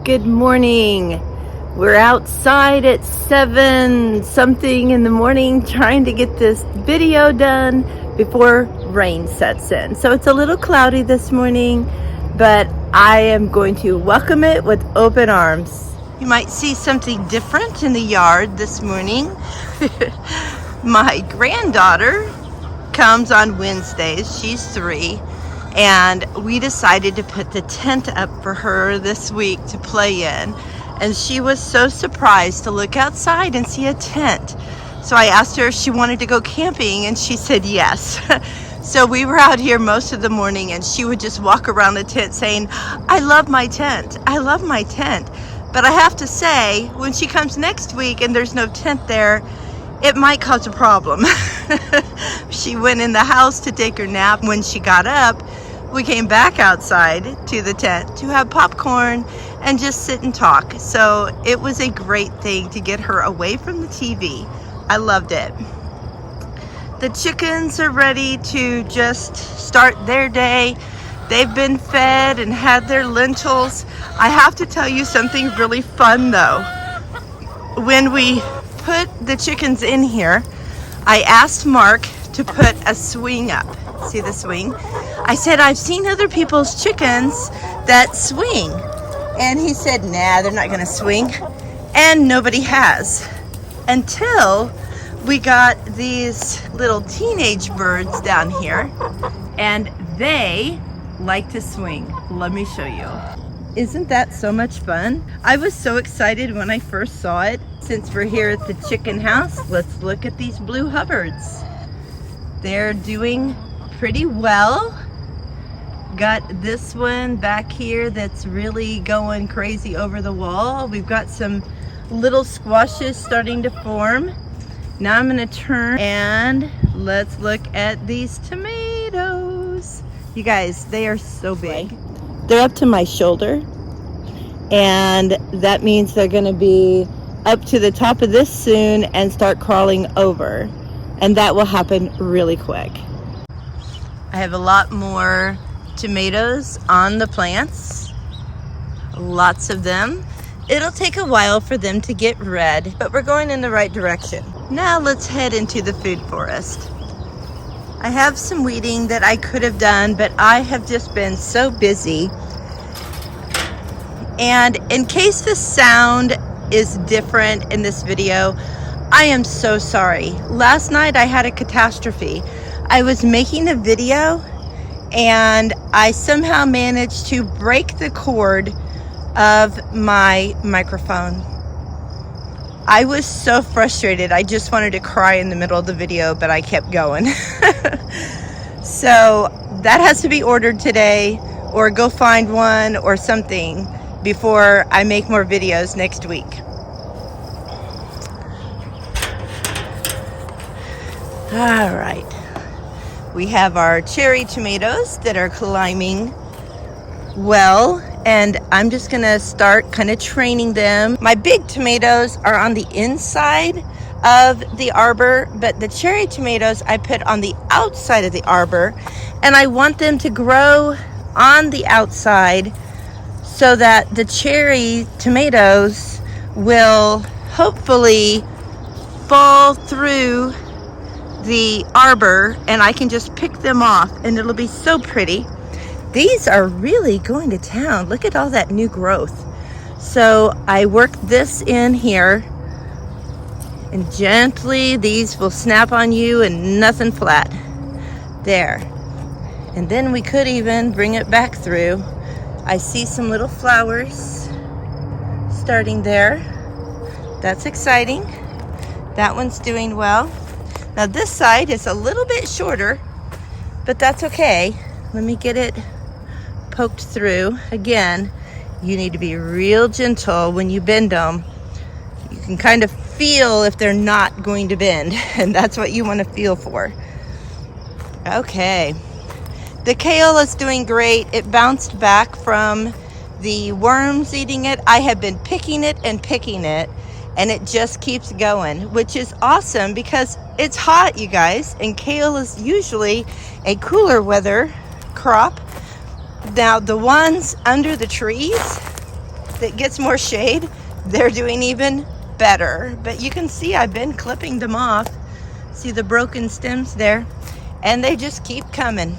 Good morning. We're outside at 7 something in the morning trying to get this video done before rain sets in. So it's a little cloudy this morning, but I am going to welcome it with open arms. You might see something different in the yard this morning. My granddaughter comes on Wednesdays. She's 3. And we decided to put the tent up for her this week to play in. And she was so surprised to look outside and see a tent. So I asked her if she wanted to go camping, and she said yes. So we were out here most of the morning, and she would just walk around the tent saying, "I love my tent. I love my tent." But I have to say, when she comes next week and there's no tent there, it might cause a problem. She went in the house to take her nap. When she got up, we came back outside to the tent to have popcorn and just sit and talk. So it was a great thing to get her away from the TV. I loved it. The chickens are ready to just start their day. They've been fed and had their lentils. I have to tell you something really fun though. When we put the chickens in here, I asked Mark to put a swing up. See the swing? I said, "I've seen other people's chickens that swing." And he said, "Nah, they're not gonna swing." And nobody has. Until we got these little teenage birds down here, and they like to swing. Let me show you. Isn't that so much fun? I was so excited when I first saw it. Since we're here at the chicken house, let's look at these blue Hubbards. They're doing pretty well. Got this one back here that's really going crazy over the wall. We've got some little squashes starting to form. Now I'm gonna turn and let's look at these tomatoes. You guys, they are so big. They're up to my shoulder, and that means they're gonna be up to the top of this soon and start crawling over, and that will happen really quick. I have a lot more tomatoes on the plants, lots of them. It'll take a while for them to get red, but we're going in the right direction. Now let's head into the food forest. I have some weeding that I could have done, but I have just been so busy. And in case the sound is different in this video, I am so sorry. Last night I had a catastrophe. I was making a video and I somehow managed to break the cord of my microphone. I was so frustrated. I just wanted to cry in the middle of the video, but I kept going. So that has to be ordered today, or go find one or something before I make more videos next week. All right. We have our cherry tomatoes that are climbing well, and I'm just gonna start kind of training them. My big tomatoes are on the inside of the arbor, but the cherry tomatoes I put on the outside of the arbor, and I want them to grow on the outside so that the cherry tomatoes will hopefully fall through the arbor and I can just pick them off, and it'll be so pretty. These are really going to town. Look at all that new growth. So I work this in here, and gently these will snap on you and nothing flat. There. And then we could even bring it back through. I see some little flowers starting there. That's exciting. That one's doing well. Now this side is a little bit shorter, but that's okay. Let me get it poked through. Again, you need to be real gentle when you bend them. You can kind of feel if they're not going to bend, and that's what you want to feel for. Okay. The kale is doing great. It bounced back from the worms eating it. I have been picking it, and it just keeps going, which is awesome because it's hot, you guys, and kale is usually a cooler weather crop. Now the ones under the trees, if it gets more shade, they're doing even better. But you can see I've been clipping them off. See the broken stems there? And they just keep coming.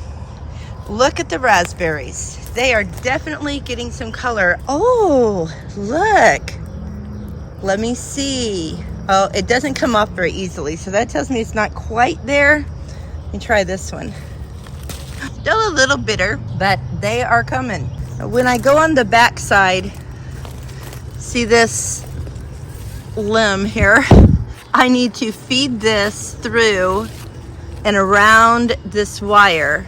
Look at the raspberries. They are definitely getting some color. Oh, look. Let me see. Oh, it doesn't come off very easily, so that tells me it's not quite there. Let me try this one. Still a little bitter, but they are coming. When I go on the back side, see this limb here? I need to feed this through and around this wire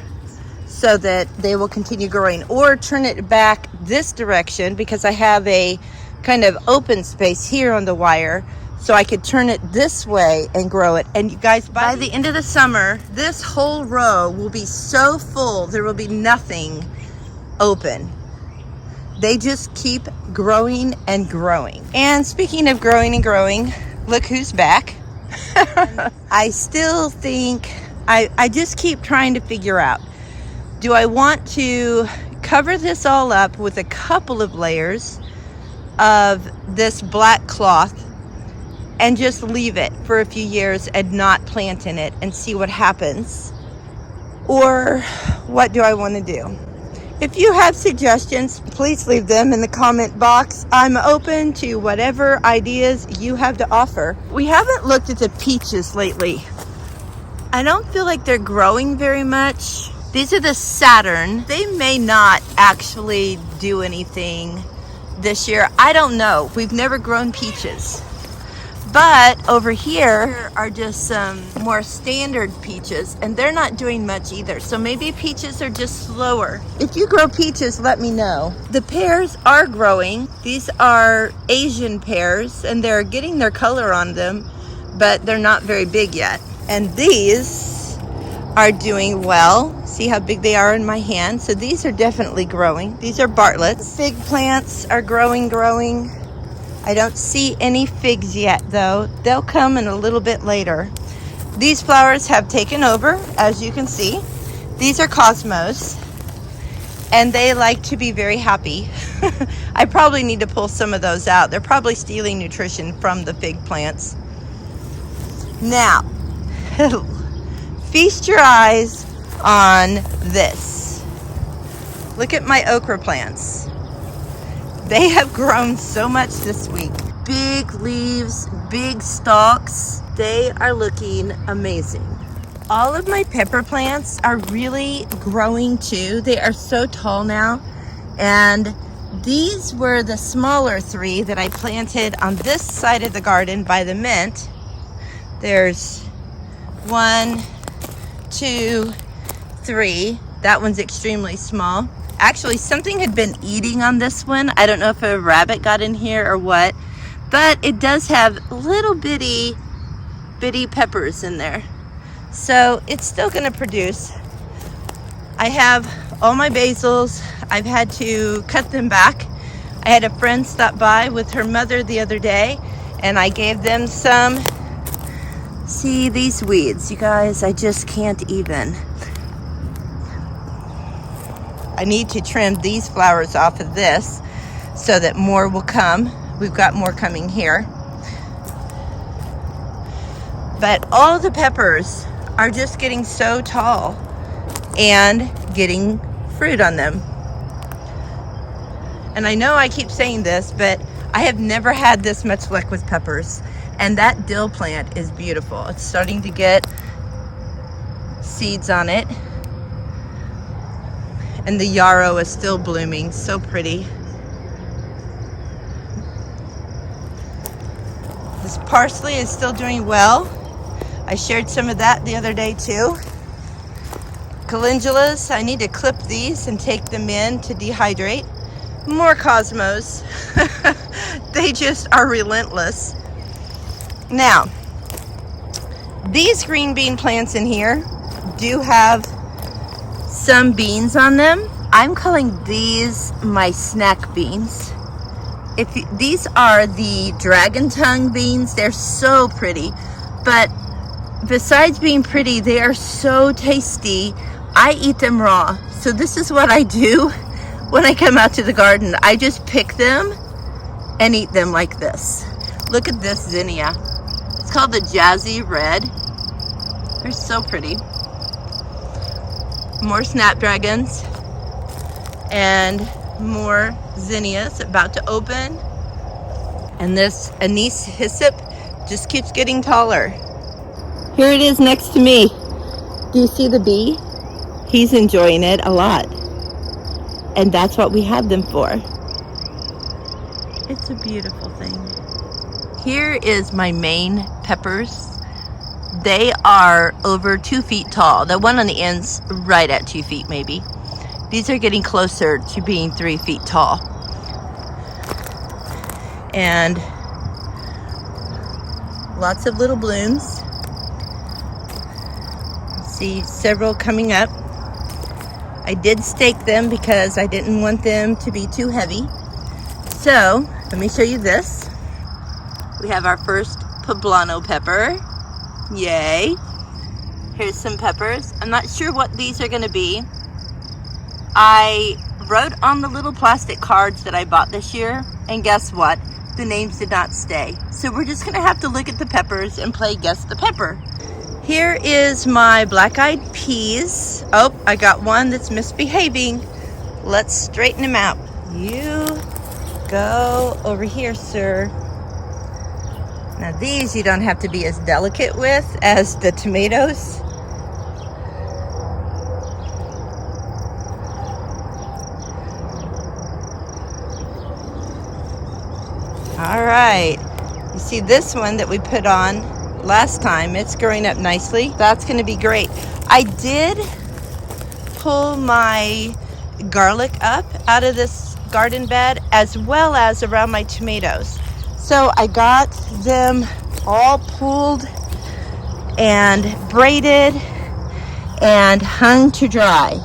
so that they will continue growing, or turn it back this direction because I have a kind of open space here on the wire, so I could turn it this way and grow it. And you guys, by the end of the summer, this whole row will be so full, there will be nothing open. They just keep growing and growing. And speaking of growing and growing, look who's back. I still think, I just keep trying to figure out, do I want to cover this all up with a couple of layers of this black cloth and just leave it for a few years and not plant in it and see what happens? Or what do I want to do? If you have suggestions, please leave them in the comment box. I'm open to whatever ideas you have to offer. We haven't looked at the peaches lately. I don't feel like they're growing very much. These are the Saturn. They may not actually do anything this year. I don't know. We've never grown peaches. But over here are just some more standard peaches, and they're not doing much either. So maybe peaches are just slower. If you grow peaches, let me know. The pears are growing. These are Asian pears, and they're getting their color on them, but they're not very big yet. And these are doing well. See how big they are in my hand? So these are definitely growing. These are Bartlett's. Fig plants are growing. I don't see any figs yet though. They'll come in a little bit later. These flowers have taken over, as you can see. These are cosmos, and they like to be very happy. I probably need to pull some of those out. They're probably stealing nutrition from the fig plants. Now, feast your eyes on this. Look at my okra plants. They have grown so much this week. Big leaves, big stalks. They are looking amazing. All of my pepper plants are really growing too. They are so tall now. And these were the smaller 3 that I planted on this side of the garden by the mint. There's 1, 2, 3. That one's extremely small. Actually, something had been eating on this one. I don't know if a rabbit got in here or what, but it does have little bitty peppers in there. So it's still gonna produce. I have all my basils. I've had to cut them back. I had a friend stop by with her mother the other day, and I gave them some. See these weeds, you guys, I just can't even. I need to trim these flowers off of this so that more will come. We've got more coming here. But all the peppers are just getting so tall and getting fruit on them. And I know I keep saying this, but I have never had this much luck with peppers. And that dill plant is beautiful. It's starting to get seeds on it. And the yarrow is still blooming, so pretty. This parsley is still doing well. I shared some of that the other day too. Calendulas, I need to clip these and take them in to dehydrate. More cosmos. They just are relentless. Now, these green bean plants in here do have some beans on them. I'm calling these my snack beans. These are the dragon tongue beans. They're so pretty, but besides being pretty, they are so tasty. I eat them raw. So this is what I do when I come out to the garden. I just pick them and eat them like this. Look at this zinnia. It's called the Jazzy Red. They're so pretty. More snapdragons and more zinnias about to open. And this anise hyssop just keeps getting taller. Here it is next to me. Do you see the bee? He's enjoying it a lot. And that's what we have them for. It's a beautiful thing. Here is my Maine peppers. They are over 2 feet tall. The one on the end's right at 2 feet maybe. These are getting closer to being 3 feet tall. And lots of little blooms. See several coming up. I did stake them because I didn't want them to be too heavy. So let me show you this. We have our first poblano pepper. Yay. Here's some peppers. I'm not sure what these are going to be. I wrote on the little plastic cards that I bought this year, and guess what? The names did not stay. So we're just going to have to look at the peppers and play guess the pepper. Here is my black-eyed peas. Oh, I got one that's misbehaving. Let's straighten him out. You go over here, sir. Now these you don't have to be as delicate with as the tomatoes. All right, you see this one that we put on last time, it's growing up nicely. That's going to be great. I did pull my garlic up out of this garden bed as well as around my tomatoes. So I got them all pulled and braided and hung to dry.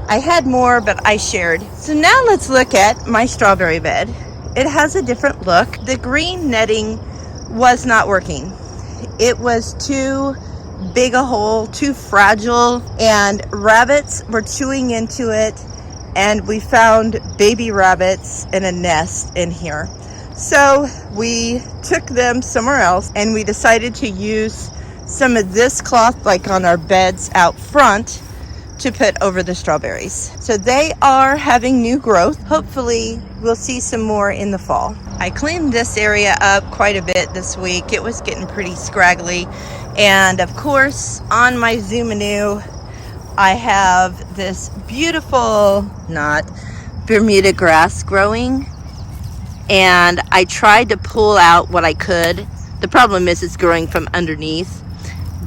I had more, but I shared. So now let's look at my strawberry bed. It has a different look. The green netting was not working. It was too big a hole, too fragile, and rabbits were chewing into it, and we found baby rabbits in a nest in here. So we took them somewhere else, and we decided to use some of this cloth like on our beds out front to put over the strawberries. So they are having new growth. Hopefully we'll see some more in the fall. I cleaned this area up quite a bit this week. It was getting pretty scraggly. And of course, on my Zoomanoo, I have this beautiful, not Bermuda grass growing. And I tried to pull out what I could. The problem is it's growing from underneath.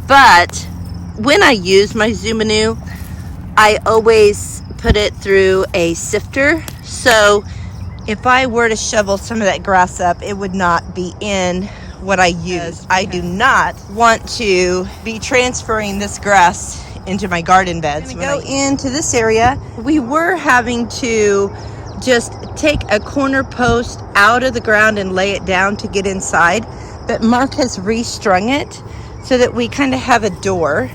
But when I use my Zoomanoo, I always put it through a sifter. So if I were to shovel some of that grass up, it would not be in what I use. I do not want to be transferring this grass into my garden beds. When I go into this area, we were having to just take a corner post out of the ground and lay it down to get inside. But Mark has restrung it so that we kind of have a door.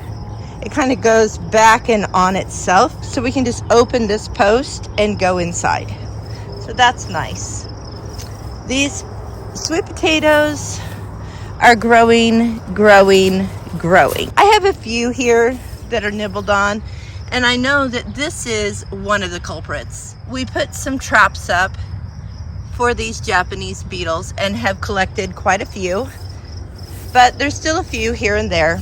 It kind of goes back and on itself, so we can just open this post and go inside. So that's nice. These sweet potatoes are growing. I have a few here that are nibbled on, and I know that this is one of the culprits. We put some traps up for these Japanese beetles and have collected quite a few, but there's still a few here and there.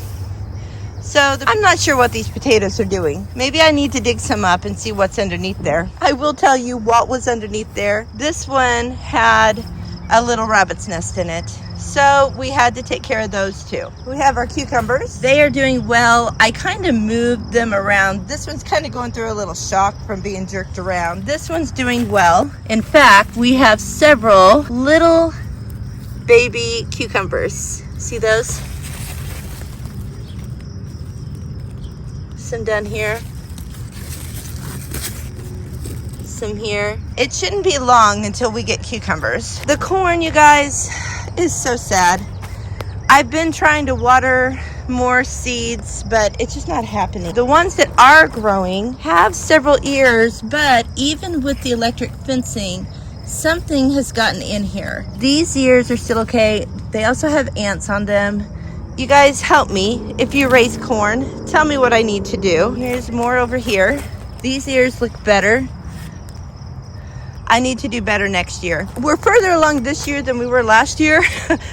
So I'm not sure what these potatoes are doing. Maybe I need to dig some up and see what's underneath there. I will tell you what was underneath there. This one had a little rabbit's nest in it. So we had to take care of those too. We have our cucumbers. They are doing well. I kind of moved them around. This one's kind of going through a little shock from being jerked around. This one's doing well. In fact, we have several little baby cucumbers. See those? Some down here, some here. It shouldn't be long until we get cucumbers. The corn, you guys, is so sad. I've been trying to water more seeds, but it's just not happening. The ones that are growing have several ears, but even with the electric fencing, something has gotten in here. These ears are still okay. They also have ants on them. You guys help me. If you raise corn, tell me what I need to do. Here's more over here. These ears look better. I need to do better next year. We're further along this year than we were last year,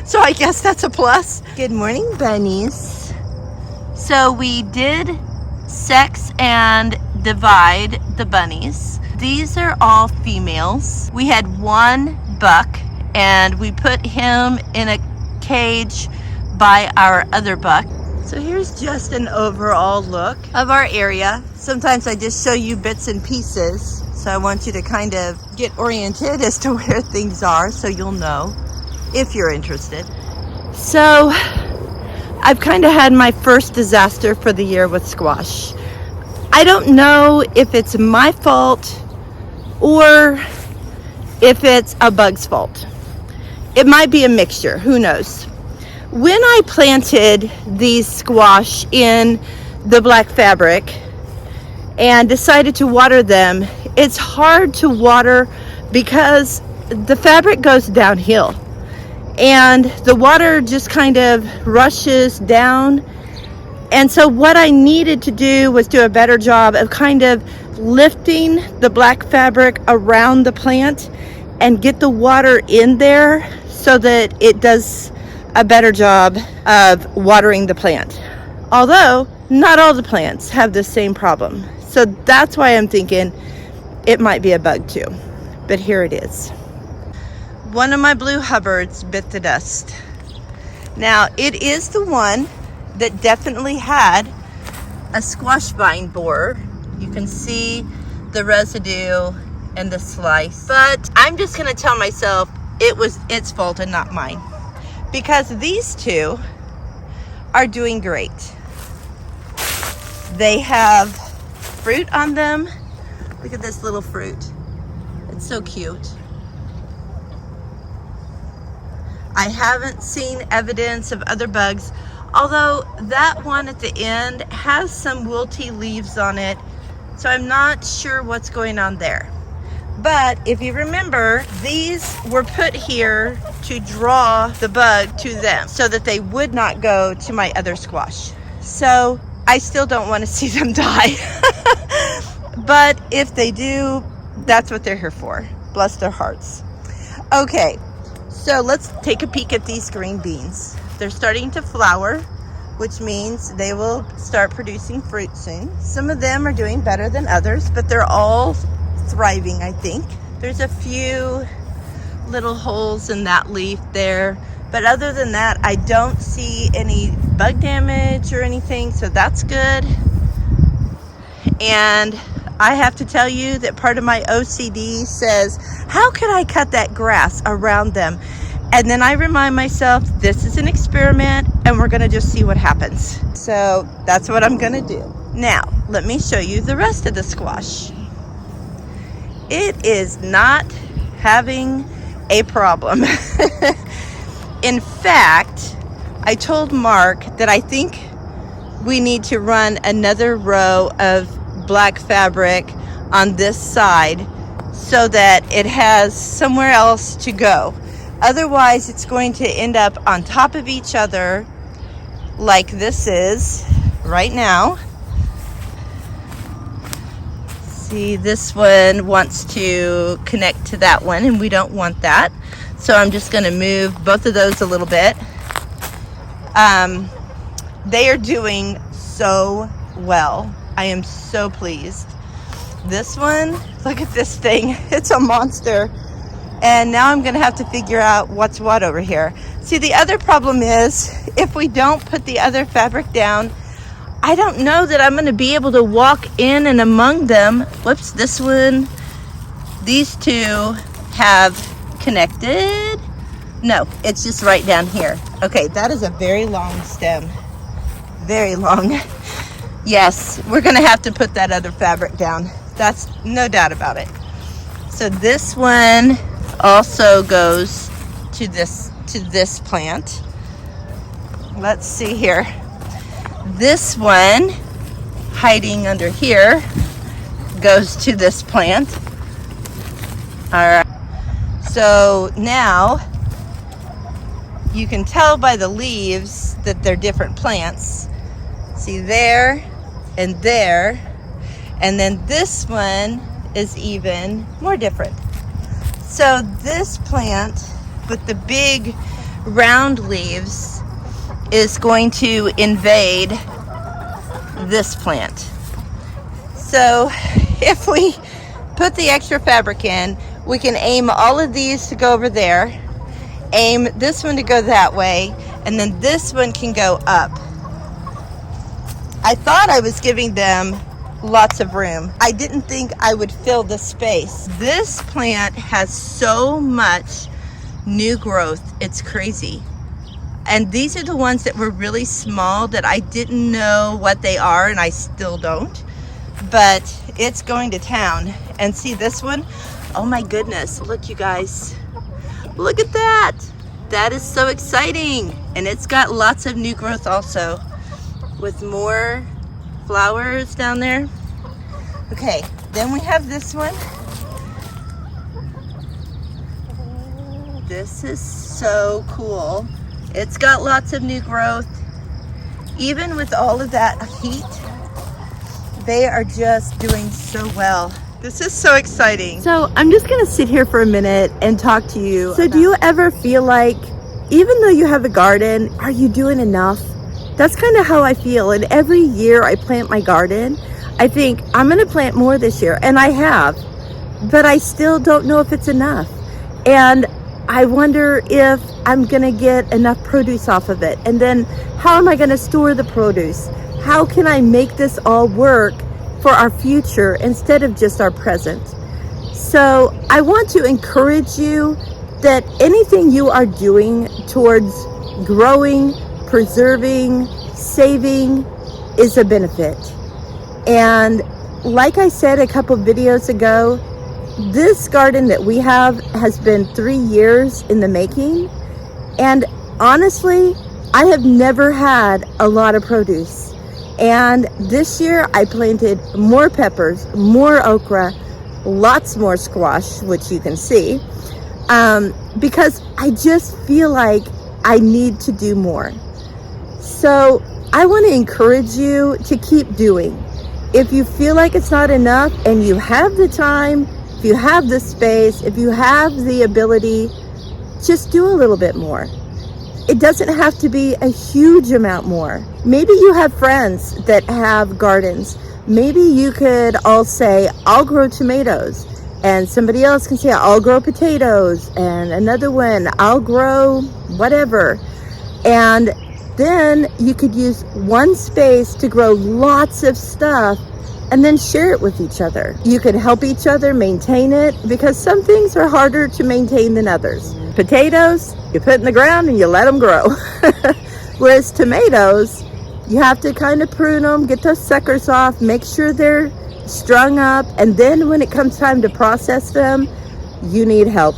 so I guess that's a plus. Good morning, bunnies. So we did sex and divide the bunnies. These are all females. We had one buck and we put him in a cage by our other buck. So here's just an overall look of our area. Sometimes I just show you bits and pieces. So I want you to kind of get oriented as to where things are so you'll know if you're interested. So I've kind of had my first disaster for the year with squash. I don't know if it's my fault or if it's a bug's fault. It might be a mixture, who knows. When I planted these squash in the black fabric and decided to water them, it's hard to water because the fabric goes downhill and the water just kind of rushes down. And so what I needed to do was do a better job of kind of lifting the black fabric around the plant and get the water in there so that it does a better job of watering the plant. Although not all the plants have the same problem. So that's why I'm thinking it might be a bug too, but here it is. One of my blue Hubbards bit the dust. Now it is the one that definitely had a squash vine borer. You can see the residue and the slice, but I'm just gonna tell myself it was its fault and not mine, because these two are doing great. They have fruit on them. Look at this little fruit. It's so cute. I haven't seen evidence of other bugs, although that one at the end has some wilty leaves on it, so I'm not sure what's going on there. But if you remember, these were put here to draw the bug to them so that they would not go to my other squash. So I still don't want to see them die. But if they do, that's what they're here for. Bless their hearts. Okay, so let's take a peek at these green beans. They're starting to flower, which means they will start producing fruit soon. Some of them are doing better than others, but they're all thriving, I think. There's a few little holes in that leaf there, but other than that, I don't see any bug damage or anything, so that's good. And I have to tell you that part of my OCD says, how can I cut that grass around them? And then I remind myself, this is an experiment and we're gonna just see what happens. So that's what I'm gonna do. Now, let me show you the rest of the squash. It is not having a problem. In fact, I told Mark that I think we need to run another row of black fabric on this side so that it has somewhere else to go. Otherwise, it's going to end up on top of each other like this is right now. See, this one wants to connect to that one and we don't want that. So I'm just going to move both of those a little bit. They are doing so well. I am so pleased. This one, look at this thing. It's a monster. And now I'm going to have to figure out what's what over here. See, the other problem is if we don't put the other fabric down, I don't know that I'm going to be able to walk in and among them. Whoops, this one. These two have connected. No, it's just right down here. Okay, that is a very long stem. Very long. Yes, we're going to have to put that other fabric down. That's no doubt about it. So this one also goes to this plant. Let's see here. This one hiding under here goes to this plant. All right. So now you can tell by the leaves that they're different plants. See there and there. And then this one is even more different. So this plant with the big round leaves is going to invade this plant. So if we put the extra fabric in, we can aim all of these to go over there, aim this one to go that way, and then this one can go up. I thought I was giving them lots of room. I didn't think I would fill the space. This plant has so much new growth, it's crazy. And these are the ones that were really small that I didn't know what they are, and I still don't. But it's going to town. And see this one? Oh my goodness, look you guys. Look at that. That is so exciting. And it's got lots of new growth also, with more flowers down there. Okay, then we have this one. This is so cool. It's got lots of new growth. Even with all of that heat, they are just doing so well. This is so exciting. So I'm just gonna sit here for a minute and talk to you. So do you ever feel like, even though you have a garden, are you doing enough? That's kind of how I feel. And every year I plant my garden, I think I'm gonna plant more this year, and I have, but I still don't know if it's enough. And I wonder if I'm gonna get enough produce off of it. And then how am I gonna store the produce? How can I make this all work for our future instead of just our present? So I want to encourage you that anything you are doing towards growing, preserving, saving is a benefit. And like I said a couple videos ago, this garden that we have has been 3 years in the making. And honestly, I have never had a lot of produce. And this year I planted more peppers, more okra, lots more squash, which you can see, because I just feel like I need to do more. So I want to encourage you to keep doing. If you feel like it's not enough and you have the time, if you have the space, if you have the ability, just do a little bit more. It doesn't have to be a huge amount more. Maybe you have friends that have gardens. Maybe you could all say, I'll grow tomatoes. And somebody else can say, I'll grow potatoes. And another one, I'll grow whatever. And then you could use one space to grow lots of stuff and then share it with each other. You could help each other maintain it, because some things are harder to maintain than others. Potatoes, you put in the ground and you let them grow. Whereas tomatoes, you have to kind of prune them, get those suckers off, make sure they're strung up, and then when it comes time to process them, you need help.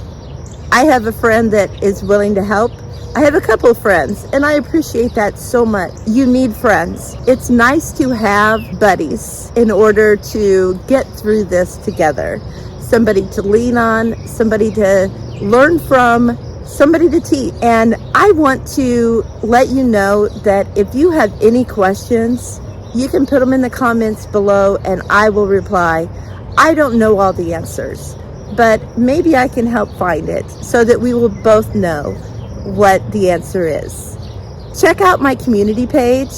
I have a friend that is willing to help. I have a couple of friends, and I appreciate that so much. You need friends. It's nice to have buddies in order to get through this together. Somebody to lean on, somebody to learn from, somebody to teach. And I want to let you know that if you have any questions, you can put them in the comments below and I will reply. I don't know all the answers, but maybe I can help find it so that we will both know what the answer is. Check out my community page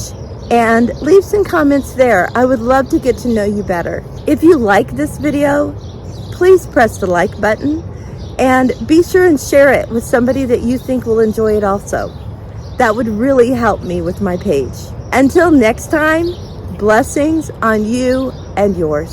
and leave some comments there. I would love to get to know you better. If you like this video, please press the like button and be sure and share it with somebody that you think will enjoy it also. That would really help me with my page. Until next time, blessings on you and yours.